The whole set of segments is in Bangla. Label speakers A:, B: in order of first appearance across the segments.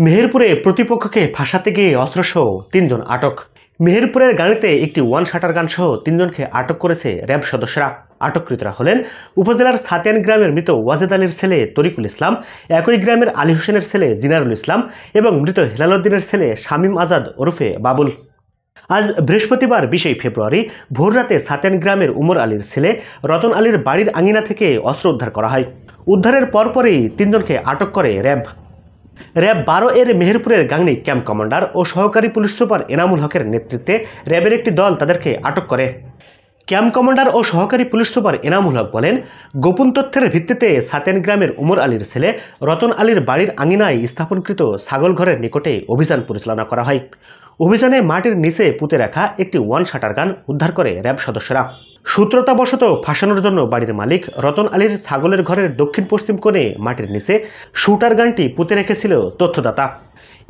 A: মেহেরপুরে প্রতিপক্ষকে ফাঁসাতে গিয়ে অস্ত্রসহ ৩ জন আটক। মেহেরপুরের গাড়িতে একটি ওয়ান শাটার গান সহ ৩ জনকে আটক করেছে র্যাব সদস্যরা। আটককৃতরা হলেন উপজেলার সাতিয়ান গ্রামের মৃত ওয়াজেদ আলীর ছেলে তরিকুল ইসলাম, একই গ্রামের আলী হোসেনের ছেলে জিনারুল ইসলাম এবং মৃত হেলালুদ্দিনের ছেলে শামীম আজাদ ওরফে বাবুল। আজ বৃহস্পতিবার ২০ ফেব্রুয়ারি ভোররাতে সাতিয়ান গ্রামের উমর আলীর ছেলে রতন আলীর বাড়ির আঙিনা থেকে অস্ত্র উদ্ধার করা হয়। উদ্ধারের পরপরই ৩ জনকে আটক করে র্যাব ১২ এর মেহেরপুরের গাংনী ক্যাম্প কমান্ডার ও সহকারী পুলিশ সুপার এনামুল হকের নেতৃত্বে র্যাবের একটি দল তাদেরকে আটক করে। ক্যাম্প কমান্ডার ও সহকারী পুলিশ সুপার এনামুল হক বলেন, গোপন তথ্যের ভিত্তিতে সাতিয়ান গ্রামের উমর আলীর ছেলে রতন আলীর বাড়ির আঙিনায় স্থাপনকৃত ছাগল ঘরের নিকটে অভিযান পরিচালনা করা হয়। অভিযানে মাটির নিচে পুঁতে রাখা একটি ওয়ান শাটার গান উদ্ধার করে র্যাব সদস্যরা। সূত্রতাবশত ফাঁসানোর জন্য বাড়ির মালিক রতন আলীর ছাগলের ঘরের দক্ষিণ পশ্চিম কোণে মাটির নিচে শুটার গানটি পুঁতে রেখেছিল তথ্যদাতা।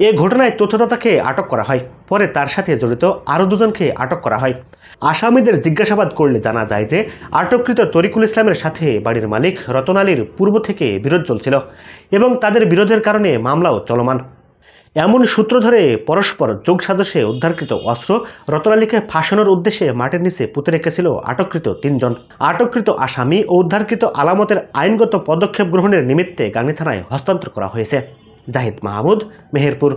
A: এ ঘটনায় তথ্যদাতাকে আটক করা হয়। পরে তার সাথে জড়িত আরও ২ জনকে আটক করা হয়। আসামিদের জিজ্ঞাসাবাদ করলে জানা যায় যে আটককৃত তরিকুল ইসলামের সাথে বাড়ির মালিক রতন আলীর পূর্ব থেকে বিরোধ চলছিল এবং তাদের বিরোধের কারণে মামলাও চলমান। এমন সূত্র ধরে পরস্পর যোগসাজশে উদ্ধারকৃত অস্ত্র রতন আলীকে ফাঁসানোর উদ্দেশ্যে মাটির নিচে পুঁতে রেখেছিল আটককৃত ৩ জন। আটককৃত আসামি ও উদ্ধারকৃত আলামতের আইনগত পদক্ষেপ গ্রহণের নিমিত্তে গাংনী থানায় হস্তান্তর করা হয়েছে। জাহিদ মাহমুদ, মেহেরপুর।